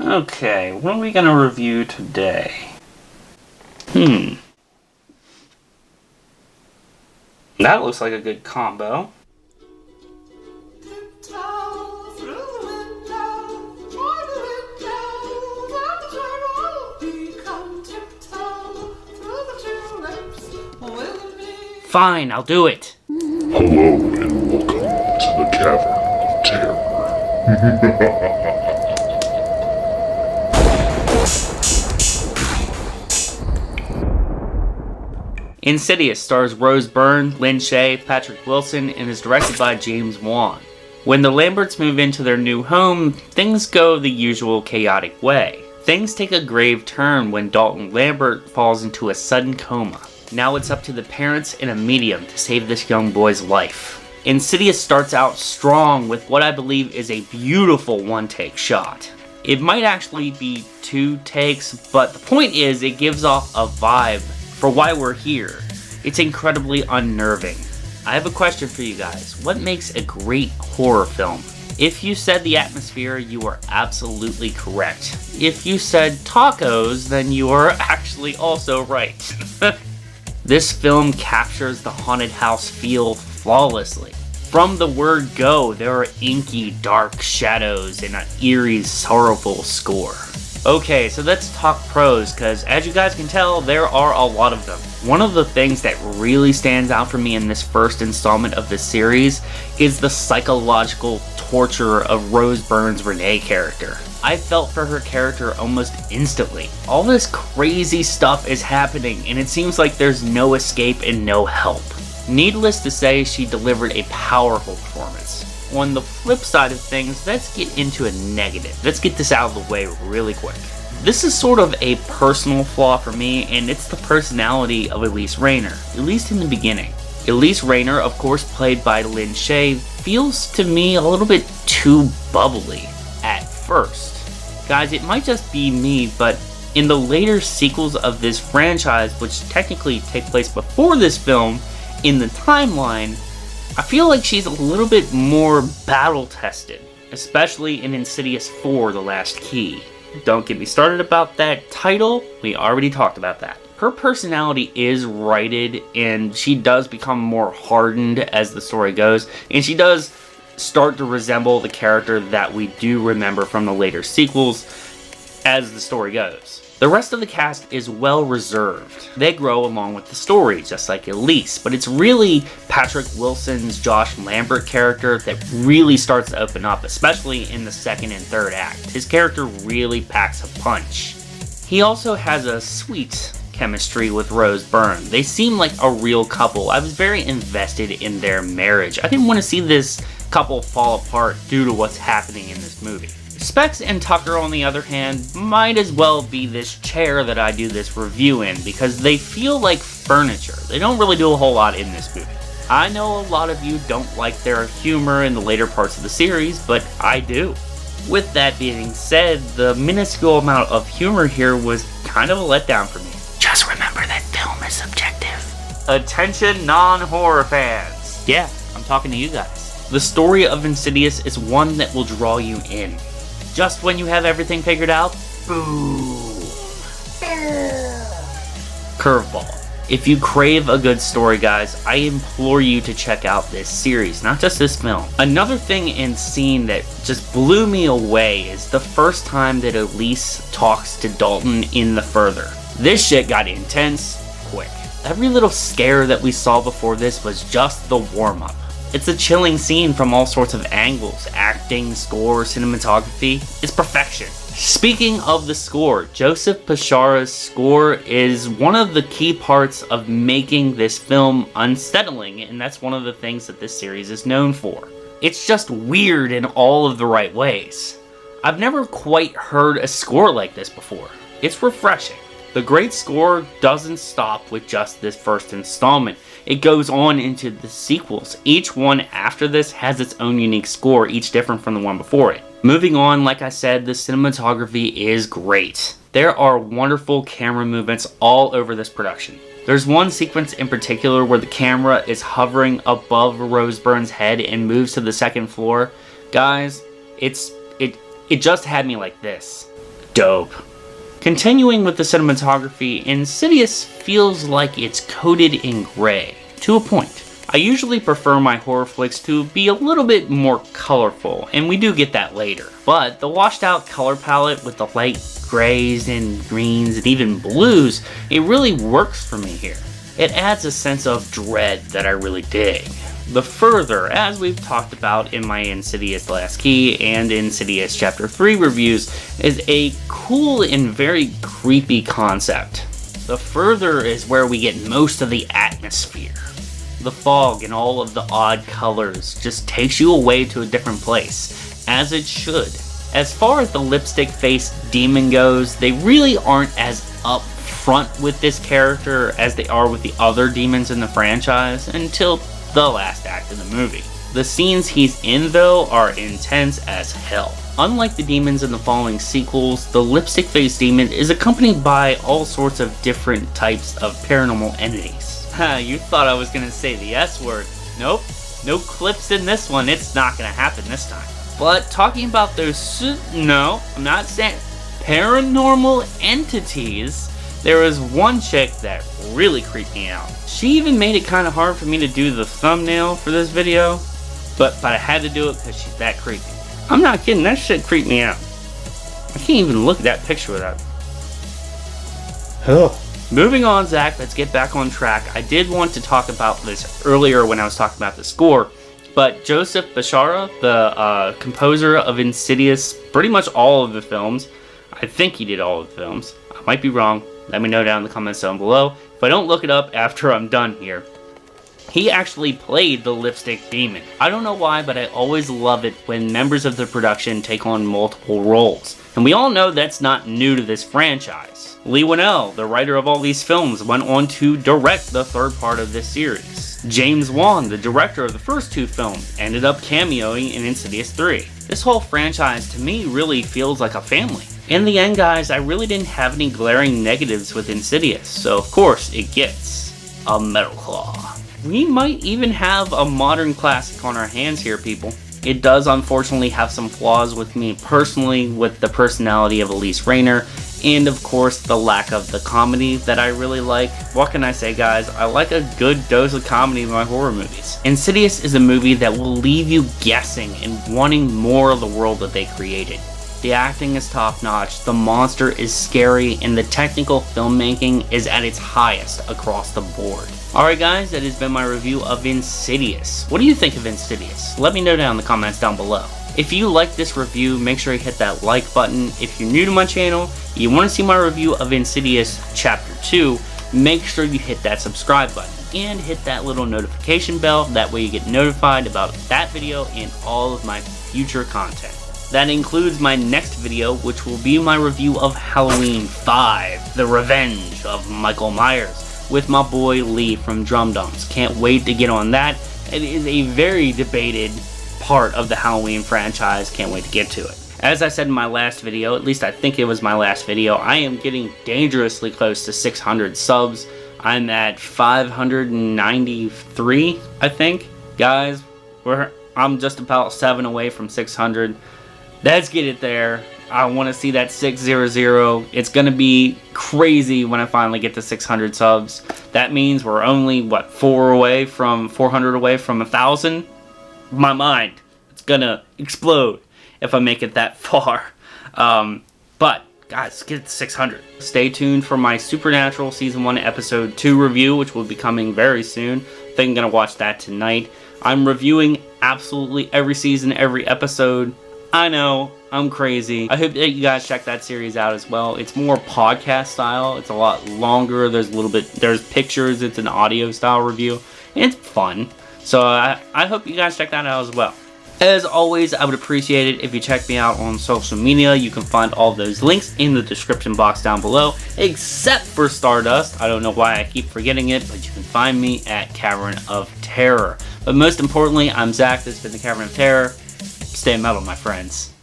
Okay, what are we gonna review today? That looks like a good combo. Fine, I'll do it. Hello and welcome to the Cavern of Terror. Insidious stars Rose Byrne, Lin Shaye, Patrick Wilson, and is directed by James Wan. When the Lamberts move into their new home, things go the usual chaotic way. Things take a grave turn when Dalton Lambert falls into a sudden coma. Now it's up to the parents and a medium to save this young boy's life. Insidious starts out strong with what I believe is a beautiful one-take shot. It might actually be 2 takes, but the point is it gives off a vibe for why we're here. It's incredibly unnerving. I have a question for you guys. What makes a great horror film? If you said the atmosphere, you are absolutely correct. If you said tacos, then you are actually also right. This film captures the haunted house feel flawlessly. From the word go, there are inky, dark shadows and an eerie, sorrowful score. Okay, so let's talk pros, because as you guys can tell, there are a lot of them. One of the things that really stands out for me in this first installment of this series is the psychological torture of Rose Byrne's Renee character. I felt for her character almost instantly. All this crazy stuff is happening, and it seems like there's no escape and no help. Needless to say, she delivered a powerful performance. On the flip side of things, let's get into a negative. Let's get this out of the way really quick. This is sort of a personal flaw for me, and it's the personality of Elise Rayner, at least in the beginning. Elise Rayner, of course played by Lin Shaye, feels to me a little bit too bubbly at first. Guys, it might just be me, but in the later sequels of this franchise, which technically take place before this film, in the timeline, I feel like she's a little bit more battle-tested, especially in Insidious 4, The Last Key. Don't get me started about that title, we already talked about that. Her personality is righted, and she does become more hardened as the story goes, and she does start to resemble the character that we do remember from the later sequels as the story goes. The rest of the cast is well reserved. They grow along with the story, just like Elise, but it's really Patrick Wilson's Josh Lambert character that really starts to open up, especially in the second and third act. His character really packs a punch. He also has a sweet chemistry with Rose Byrne. They seem like a real couple. I was very invested in their marriage. I didn't want to see this couple fall apart due to what's happening in this movie. Specs and Tucker, on the other hand, might as well be this chair that I do this review in, because they feel like furniture. They don't really do a whole lot in this movie. I know a lot of you don't like their humor in the later parts of the series, but I do. With that being said, the minuscule amount of humor here was kind of a letdown for me. Just remember that film is subjective. Attention non-horror fans. Yeah, I'm talking to you guys. The story of Insidious is one that will draw you in. Just when you have everything figured out, boom. Curveball. If you crave a good story, guys, I implore you to check out this series, not just this film. Another thing in scene that just blew me away is the first time that Elise talks to Dalton in the Further. This shit got intense quick. Every little scare that we saw before this was just the warm-up. It's a chilling scene from all sorts of angles. Acting, score, cinematography. It's perfection. Speaking of the score, Joseph Pashara's score is one of the key parts of making this film unsettling, and that's one of the things that this series is known for. It's just weird in all of the right ways. I've never quite heard a score like this before. It's refreshing. The great score doesn't stop with just this first installment. It goes on into the sequels. Each one after this has its own unique score, each different from the one before it. Moving on, like I said, the cinematography is great. There are wonderful camera movements all over this production. There's one sequence in particular where the camera is hovering above Rose Byrne's head and moves to the second floor. Guys, it just had me like this. dope. Continuing with the cinematography, Insidious feels like it's coated in gray, to a point. I usually prefer my horror flicks to be a little bit more colorful, and we do get that later. But the washed out color palette with the light grays and greens and even blues, it really works for me here. It adds a sense of dread that I really dig. The Further, as we've talked about in my Insidious Last Key and Insidious Chapter 3 reviews, is a cool and very creepy concept. The Further is where we get most of the atmosphere. The fog and all of the odd colors just takes you away to a different place, as it should. As far as the lipstick-faced demon goes, they really aren't as up front with this character as they are with the other demons in the franchise until the last act of the movie. The scenes he's in, though, are intense as hell. Unlike the demons in the following sequels, the lipstick-faced demon is accompanied by all sorts of different types of paranormal entities. You thought I was gonna say the S word. Nope, no clips in this one. It's not gonna happen this time. But talking about those, no, I'm not saying paranormal entities. There was one chick that really creeped me out. She even made it kind of hard for me to do the thumbnail for this video, but I had to do it because she's that creepy. I'm not kidding, that shit creeped me out. I can't even look at that picture without. Ugh. Moving on, Zach, let's get back on track. I did want to talk about this earlier when I was talking about the score, but Joseph Bashara, the composer of Insidious, pretty much all of the films, I think he did all of the films. I might be wrong. Let me know down in the comments down below. If I don't look it up after I'm done here. He actually played the lipstick demon. I don't know why, but I always love it when members of the production take on multiple roles. And we all know that's not new to this franchise. Leigh Whannell, the writer of all these films, went on to direct the third part of this series. James Wan, the director of the first two films, ended up cameoing in Insidious 3. This whole franchise to me really feels like a family. In the end, guys, I really didn't have any glaring negatives with Insidious, so of course it gets a Metal Claw. We might even have a modern classic on our hands here, people. It does unfortunately have some flaws with me personally, with the personality of Elise Rayner, and of course the lack of the comedy that I really like. What can I say, guys? I like a good dose of comedy in my horror movies. Insidious is a movie that will leave you guessing and wanting more of the world that they created. The acting is top notch, the monster is scary, and the technical filmmaking is at its highest across the board. Alright guys, that has been my review of Insidious. What do you think of Insidious? Let me know down in the comments down below. If you like this review, make sure you hit that like button. If you're new to my channel, you want to see my review of Insidious Chapter 2, make sure you hit that subscribe button and hit that little notification bell. That way you get notified about that video and all of my future content. That includes my next video, which will be my review of Halloween 5, The Revenge of Michael Myers, with my boy Lee from Drum Dumps. Can't wait to get on that. It is a very debated part of the Halloween franchise. Can't wait to get to it. As I said in my last video, at least I think it was my last video, I am getting dangerously close to 600 subs. I'm at 593, I think. Guys, I'm just about 7 away from 600. Let's get it there. I want to see that 600. It's going to be crazy when I finally get to 600 subs. That means we're only, what, 400 away from 1,000? My mind, it's going to explode if I make it that far. But, guys, get it to 600. Stay tuned for my Supernatural Season 1 Episode 2 review, which will be coming very soon. I think I'm going to watch that tonight. I'm reviewing absolutely every season, every episode. I know, I'm crazy. I hope that you guys check that series out as well. It's more podcast style. It's a lot longer. There's pictures. It's an audio style review. And it's fun. So I hope you guys check that out as well. As always, I would appreciate it if you check me out on social media. You can find all those links in the description box down below, except for Stardust. I don't know why I keep forgetting it, but you can find me at Cavern of Terror. But most importantly, I'm Zach. This has been the Cavern of Terror. Stay metal, my friends.